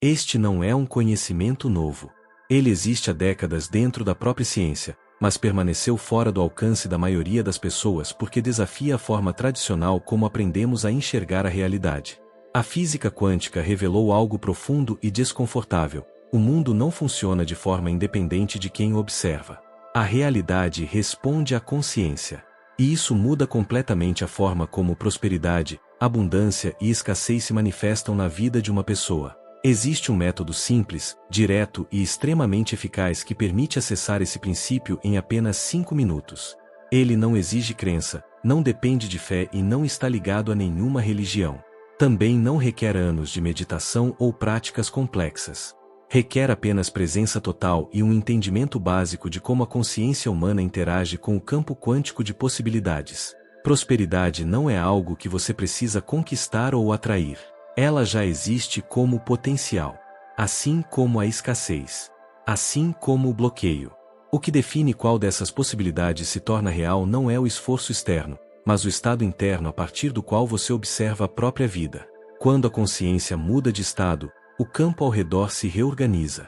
Este não é um conhecimento novo. Ele existe há décadas dentro da própria ciência, mas permaneceu fora do alcance da maioria das pessoas porque desafia a forma tradicional como aprendemos a enxergar a realidade. A física quântica revelou algo profundo e desconfortável: o mundo não funciona de forma independente de quem o observa. A realidade responde à consciência. E isso muda completamente a forma como prosperidade, abundância e escassez se manifestam na vida de uma pessoa. Existe um método simples, direto e extremamente eficaz que permite acessar esse princípio em apenas 5 minutos. Ele não exige crença, não depende de fé e não está ligado a nenhuma religião. Também não requer anos de meditação ou práticas complexas. Requer apenas presença total e um entendimento básico de como a consciência humana interage com o campo quântico de possibilidades. Prosperidade não é algo que você precisa conquistar ou atrair. Ela já existe como potencial. Assim como a escassez. Assim como o bloqueio. O que define qual dessas possibilidades se torna real não é o esforço externo, mas o estado interno a partir do qual você observa a própria vida. Quando a consciência muda de estado, o campo ao redor se reorganiza.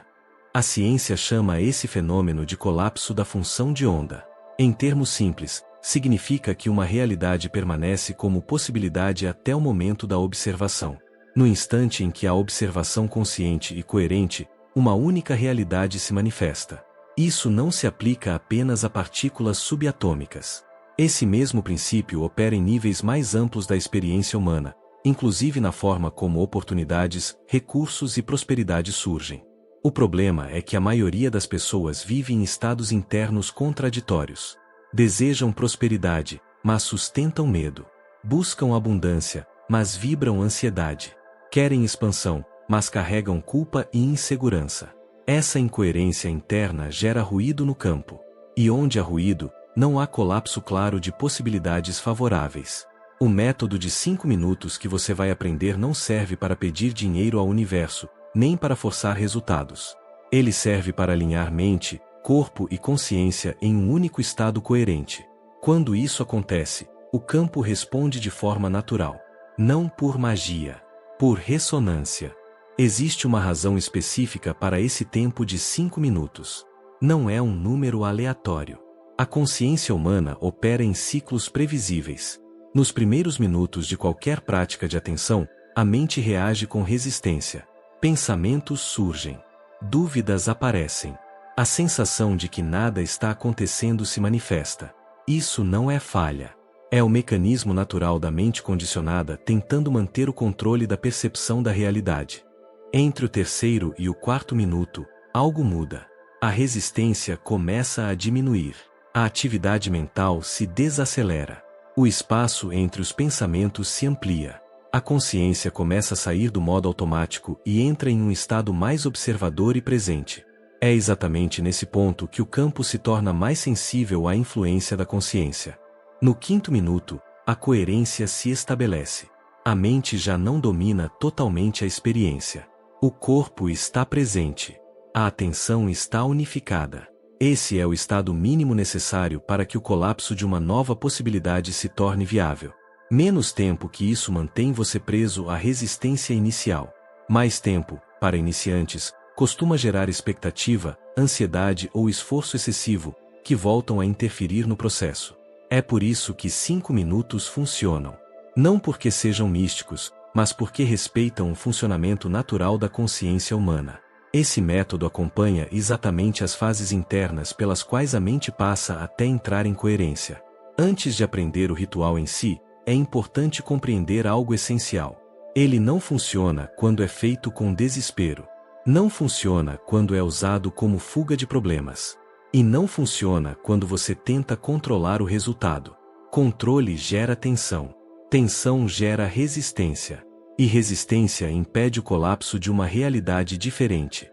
A ciência chama esse fenômeno de colapso da função de onda. Em termos simples, significa que uma realidade permanece como possibilidade até o momento da observação. No instante em que há observação consciente e coerente, uma única realidade se manifesta. Isso não se aplica apenas a partículas subatômicas. Esse mesmo princípio opera em níveis mais amplos da experiência humana, inclusive na forma como oportunidades, recursos e prosperidade surgem. O problema é que a maioria das pessoas vive em estados internos contraditórios. Desejam prosperidade, mas sustentam medo. Buscam abundância, mas vibram ansiedade. Querem expansão, mas carregam culpa e insegurança. Essa incoerência interna gera ruído no campo. E onde há ruído, não há colapso claro de possibilidades favoráveis. O método de 5 minutos que você vai aprender não serve para pedir dinheiro ao universo, nem para forçar resultados. Ele serve para alinhar mente, corpo e consciência em um único estado coerente. Quando isso acontece, o campo responde de forma natural. Não por magia. Por ressonância. Existe uma razão específica para esse tempo de 5 minutos. Não é um número aleatório. A consciência humana opera em ciclos previsíveis. Nos primeiros minutos de qualquer prática de atenção, a mente reage com resistência. Pensamentos surgem. Dúvidas aparecem. A sensação de que nada está acontecendo se manifesta. Isso não é falha. É o mecanismo natural da mente condicionada tentando manter o controle da percepção da realidade. Entre o terceiro e o quarto minuto, algo muda. A resistência começa a diminuir. A atividade mental se desacelera. O espaço entre os pensamentos se amplia. A consciência começa a sair do modo automático e entra em um estado mais observador e presente. É exatamente nesse ponto que o campo se torna mais sensível à influência da consciência. No quinto minuto, a coerência se estabelece. A mente já não domina totalmente a experiência. O corpo está presente. A atenção está unificada. Esse é o estado mínimo necessário para que o colapso de uma nova possibilidade se torne viável. Menos tempo que isso mantém você preso à resistência inicial. Mais tempo, para iniciantes, costuma gerar expectativa, ansiedade ou esforço excessivo, que voltam a interferir no processo. É por isso que 5 minutos funcionam. Não porque sejam místicos, mas porque respeitam o funcionamento natural da consciência humana. Esse método acompanha exatamente as fases internas pelas quais a mente passa até entrar em coerência. Antes de aprender o ritual em si, é importante compreender algo essencial. Ele não funciona quando é feito com desespero. Não funciona quando é usado como fuga de problemas. E não funciona quando você tenta controlar o resultado. Controle gera tensão. Tensão gera resistência. E resistência impede o colapso de uma realidade diferente.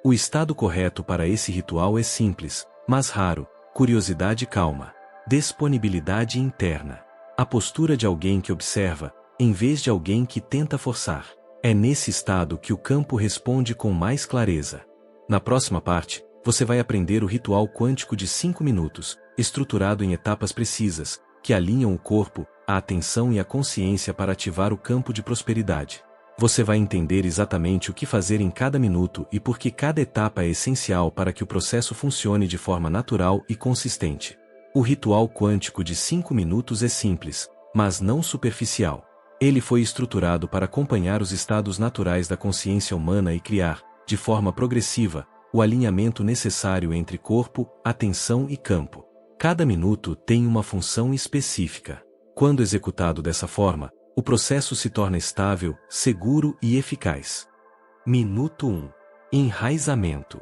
O estado correto para esse ritual é simples, mas raro: curiosidade calma. Disponibilidade interna. A postura de alguém que observa, em vez de alguém que tenta forçar. É nesse estado que o campo responde com mais clareza. Na próxima parte, você vai aprender o ritual quântico de 5 minutos, estruturado em etapas precisas, que alinham o corpo, a atenção e a consciência para ativar o campo de prosperidade. Você vai entender exatamente o que fazer em cada minuto e por que cada etapa é essencial para que o processo funcione de forma natural e consistente. O ritual quântico de 5 minutos é simples, mas não superficial. Ele foi estruturado para acompanhar os estados naturais da consciência humana e criar, de forma progressiva, o alinhamento necessário entre corpo, atenção e campo. Cada minuto tem uma função específica. Quando executado dessa forma, o processo se torna estável, seguro e eficaz. Minuto 1. Enraizamento.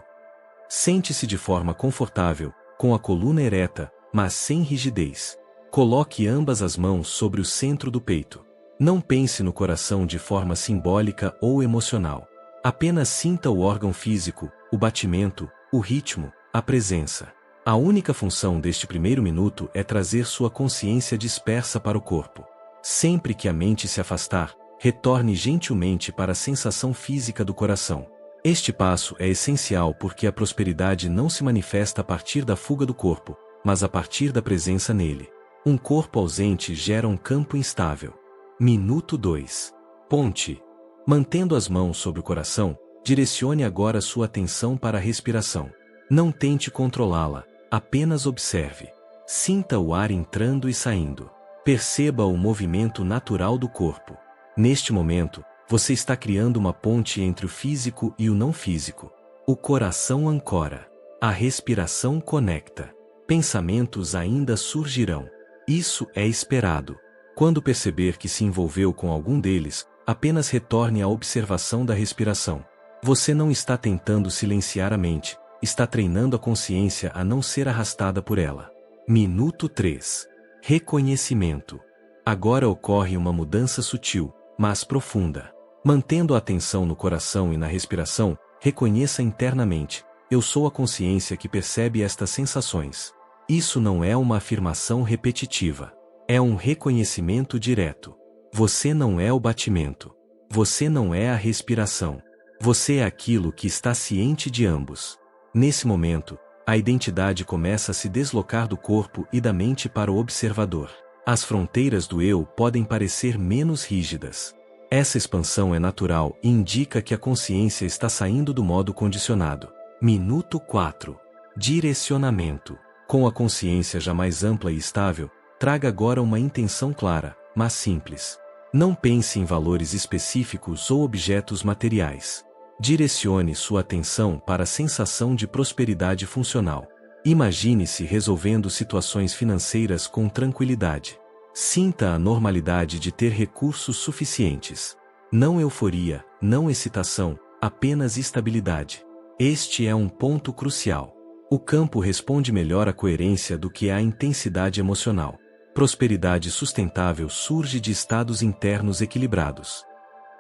Sente-se de forma confortável, com a coluna ereta, mas sem rigidez. Coloque ambas as mãos sobre o centro do peito. Não pense no coração de forma simbólica ou emocional. Apenas sinta o órgão físico, o batimento, o ritmo, a presença. A única função deste primeiro minuto é trazer sua consciência dispersa para o corpo. Sempre que a mente se afastar, retorne gentilmente para a sensação física do coração. Este passo é essencial porque a prosperidade não se manifesta a partir da fuga do corpo, mas a partir da presença nele. Um corpo ausente gera um campo instável. Minuto 2. Ponte. Mantendo as mãos sobre o coração, direcione agora sua atenção para a respiração. Não tente controlá-la, apenas observe. Sinta o ar entrando e saindo. Perceba o movimento natural do corpo. Neste momento, você está criando uma ponte entre o físico e o não físico. O coração ancora. A respiração conecta. Pensamentos ainda surgirão. Isso é esperado. Quando perceber que se envolveu com algum deles, apenas retorne à observação da respiração. Você não está tentando silenciar a mente, está treinando a consciência a não ser arrastada por ela. Minuto 3. Reconhecimento. Agora ocorre uma mudança sutil, mas profunda. Mantendo a atenção no coração e na respiração, reconheça internamente: eu sou a consciência que percebe estas sensações. Isso não é uma afirmação repetitiva. É um reconhecimento direto. Você não é o batimento. Você não é a respiração. Você é aquilo que está ciente de ambos. Nesse momento, a identidade começa a se deslocar do corpo e da mente para o observador. As fronteiras do eu podem parecer menos rígidas. Essa expansão é natural e indica que a consciência está saindo do modo condicionado. Minuto 4. Direcionamento. Com a consciência já mais ampla e estável, traga agora uma intenção clara, mas simples. Não pense em valores específicos ou objetos materiais. Direcione sua atenção para a sensação de prosperidade funcional. Imagine-se resolvendo situações financeiras com tranquilidade. Sinta a normalidade de ter recursos suficientes. Não euforia, não excitação, apenas estabilidade. Este é um ponto crucial. O campo responde melhor à coerência do que à intensidade emocional. Prosperidade sustentável surge de estados internos equilibrados.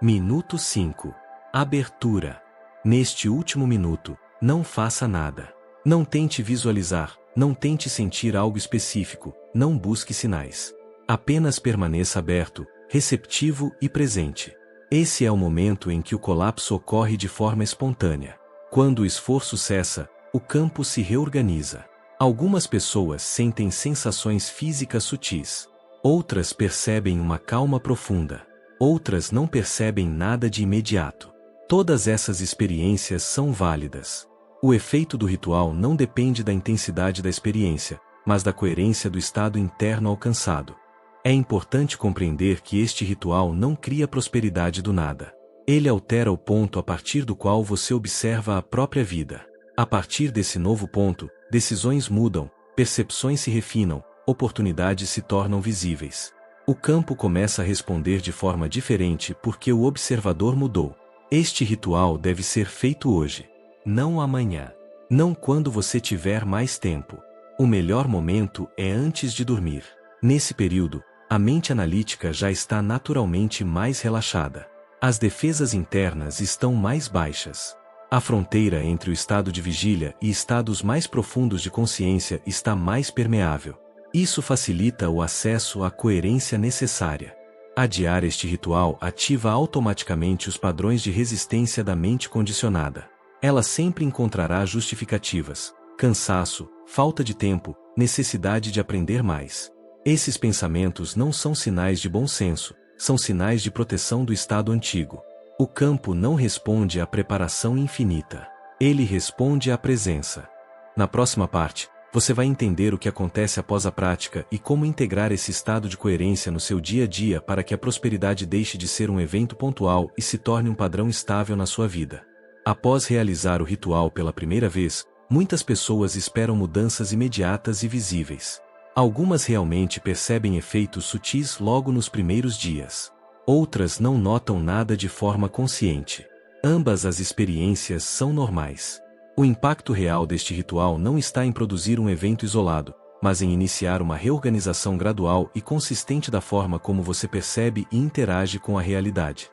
Minuto 5. Abertura. Neste último minuto, não faça nada. Não tente visualizar, não tente sentir algo específico, não busque sinais. Apenas permaneça aberto, receptivo e presente. Esse é o momento em que o colapso ocorre de forma espontânea. Quando o esforço cessa, o campo se reorganiza. Algumas pessoas sentem sensações físicas sutis. Outras percebem uma calma profunda. Outras não percebem nada de imediato. Todas essas experiências são válidas. O efeito do ritual não depende da intensidade da experiência, mas da coerência do estado interno alcançado. É importante compreender que este ritual não cria prosperidade do nada. Ele altera o ponto a partir do qual você observa a própria vida. A partir desse novo ponto, decisões mudam, percepções se refinam, oportunidades se tornam visíveis. O campo começa a responder de forma diferente porque o observador mudou. Este ritual deve ser feito hoje, não amanhã, não quando você tiver mais tempo. O melhor momento é antes de dormir. Nesse período, a mente analítica já está naturalmente mais relaxada. As defesas internas estão mais baixas. A fronteira entre o estado de vigília e estados mais profundos de consciência está mais permeável. Isso facilita o acesso à coerência necessária. Adiar este ritual ativa automaticamente os padrões de resistência da mente condicionada. Ela sempre encontrará justificativas: cansaço, falta de tempo, necessidade de aprender mais. Esses pensamentos não são sinais de bom senso, são sinais de proteção do estado antigo. O campo não responde à preparação infinita. Ele responde à presença. Na próxima parte, você vai entender o que acontece após a prática e como integrar esse estado de coerência no seu dia a dia para que a prosperidade deixe de ser um evento pontual e se torne um padrão estável na sua vida. Após realizar o ritual pela primeira vez, muitas pessoas esperam mudanças imediatas e visíveis. Algumas realmente percebem efeitos sutis logo nos primeiros dias. Outras não notam nada de forma consciente. Ambas as experiências são normais. O impacto real deste ritual não está em produzir um evento isolado, mas em iniciar uma reorganização gradual e consistente da forma como você percebe e interage com a realidade.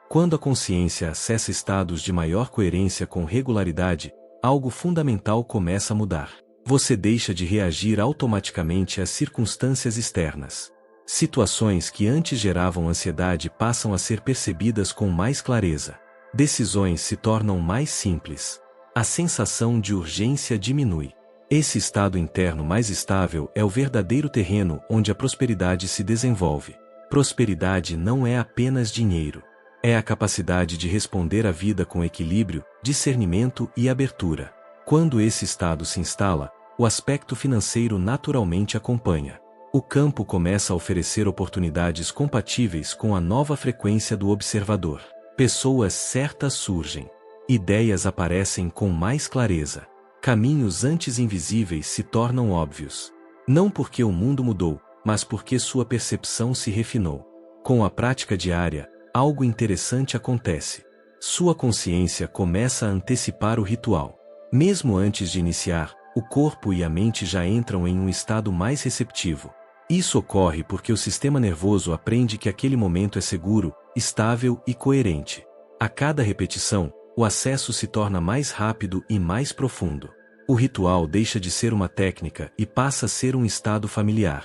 Quando a consciência acessa estados de maior coerência com regularidade, algo fundamental começa a mudar. Você deixa de reagir automaticamente às circunstâncias externas. Situações que antes geravam ansiedade passam a ser percebidas com mais clareza. Decisões se tornam mais simples. A sensação de urgência diminui. Esse estado interno mais estável é o verdadeiro terreno onde a prosperidade se desenvolve. Prosperidade não é apenas dinheiro. É a capacidade de responder à vida com equilíbrio, discernimento e abertura. Quando esse estado se instala, o aspecto financeiro naturalmente acompanha. O campo começa a oferecer oportunidades compatíveis com a nova frequência do observador. Pessoas certas surgem. Ideias aparecem com mais clareza. Caminhos antes invisíveis se tornam óbvios. Não porque o mundo mudou, mas porque sua percepção se refinou. Com a prática diária, algo interessante acontece. Sua consciência começa a antecipar o ritual. Mesmo antes de iniciar, o corpo e a mente já entram em um estado mais receptivo. Isso ocorre porque o sistema nervoso aprende que aquele momento é seguro, estável e coerente. A cada repetição, o acesso se torna mais rápido e mais profundo. O ritual deixa de ser uma técnica e passa a ser um estado familiar.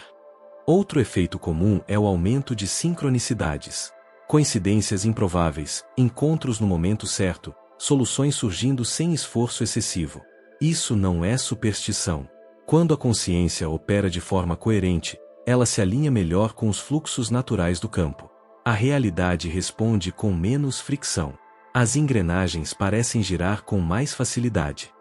Outro efeito comum é o aumento de sincronicidades. Coincidências improváveis, encontros no momento certo, soluções surgindo sem esforço excessivo. Isso não é superstição. Quando a consciência opera de forma coerente, ela se alinha melhor com os fluxos naturais do campo. A realidade responde com menos fricção. As engrenagens parecem girar com mais facilidade.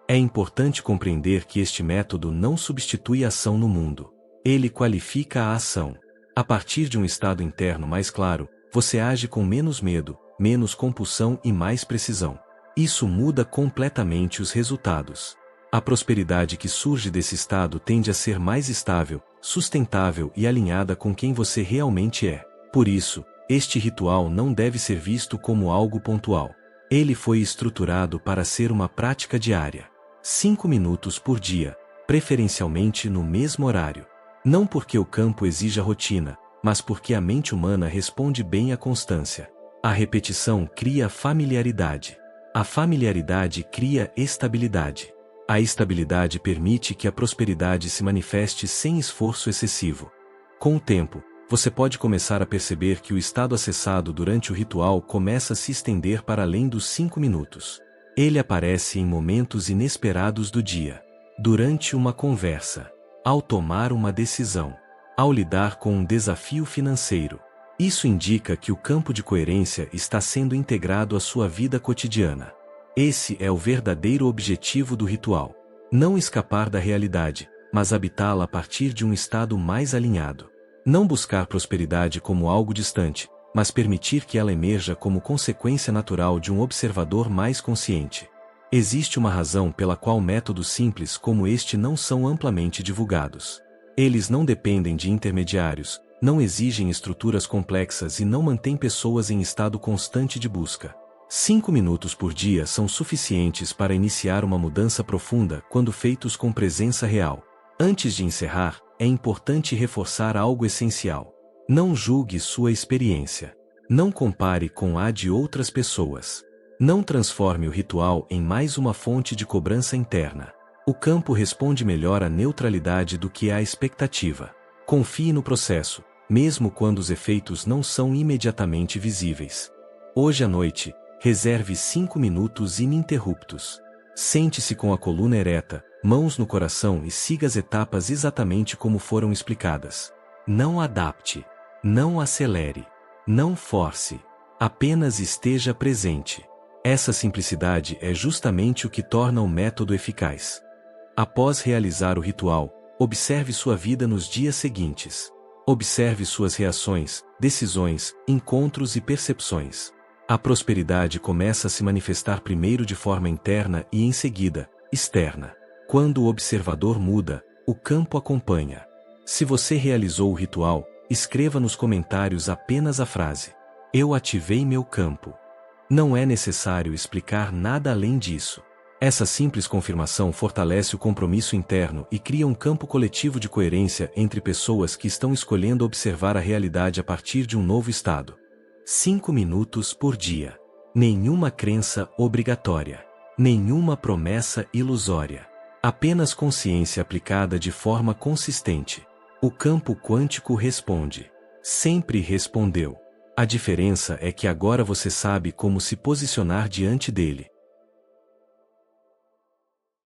É importante compreender que este método não substitui a ação no mundo. Ele qualifica a ação. A partir de um estado interno mais claro, você age com menos medo, menos compulsão e mais precisão. Isso muda completamente os resultados. A prosperidade que surge desse estado tende a ser mais estável, sustentável e alinhada com quem você realmente é. Por isso, este ritual não deve ser visto como algo pontual. Ele foi estruturado para ser uma prática diária. 5 minutos por dia, preferencialmente no mesmo horário. Não porque o campo exija rotina, mas porque a mente humana responde bem à constância. A repetição cria familiaridade. A familiaridade cria estabilidade. A estabilidade permite que a prosperidade se manifeste sem esforço excessivo. Com o tempo, você pode começar a perceber que o estado acessado durante o ritual começa a se estender para além dos 5 minutos. Ele aparece em momentos inesperados do dia. Durante uma conversa. Ao tomar uma decisão. Ao lidar com um desafio financeiro. Isso indica que o campo de coerência está sendo integrado à sua vida cotidiana. Esse é o verdadeiro objetivo do ritual. Não escapar da realidade, mas habitá-la a partir de um estado mais alinhado. Não buscar prosperidade como algo distante, mas permitir que ela emerja como consequência natural de um observador mais consciente. Existe uma razão pela qual métodos simples como este não são amplamente divulgados. Eles não dependem de intermediários, não exigem estruturas complexas e não mantêm pessoas em estado constante de busca. 5 minutos por dia são suficientes para iniciar uma mudança profunda quando feitos com presença real. Antes de encerrar, é importante reforçar algo essencial. Não julgue sua experiência. Não compare com a de outras pessoas. Não transforme o ritual em mais uma fonte de cobrança interna. O campo responde melhor à neutralidade do que à expectativa. Confie no processo, mesmo quando os efeitos não são imediatamente visíveis. Hoje à noite, reserve 5 minutos ininterruptos. Sente-se com a coluna ereta, mãos no coração e siga as etapas exatamente como foram explicadas. Não adapte. Não acelere. Não force. Apenas esteja presente. Essa simplicidade é justamente o que torna o método eficaz. Após realizar o ritual, observe sua vida nos dias seguintes. Observe suas reações, decisões, encontros e percepções. A prosperidade começa a se manifestar primeiro de forma interna e em seguida, externa. Quando o observador muda, o campo acompanha. Se você realizou o ritual, escreva nos comentários apenas a frase: "Eu ativei meu campo". Não é necessário explicar nada além disso. Essa simples confirmação fortalece o compromisso interno e cria um campo coletivo de coerência entre pessoas que estão escolhendo observar a realidade a partir de um novo estado. 5 minutos por dia. Nenhuma crença obrigatória. Nenhuma promessa ilusória. Apenas consciência aplicada de forma consistente. O campo quântico responde. Sempre respondeu. A diferença é que agora você sabe como se posicionar diante dele.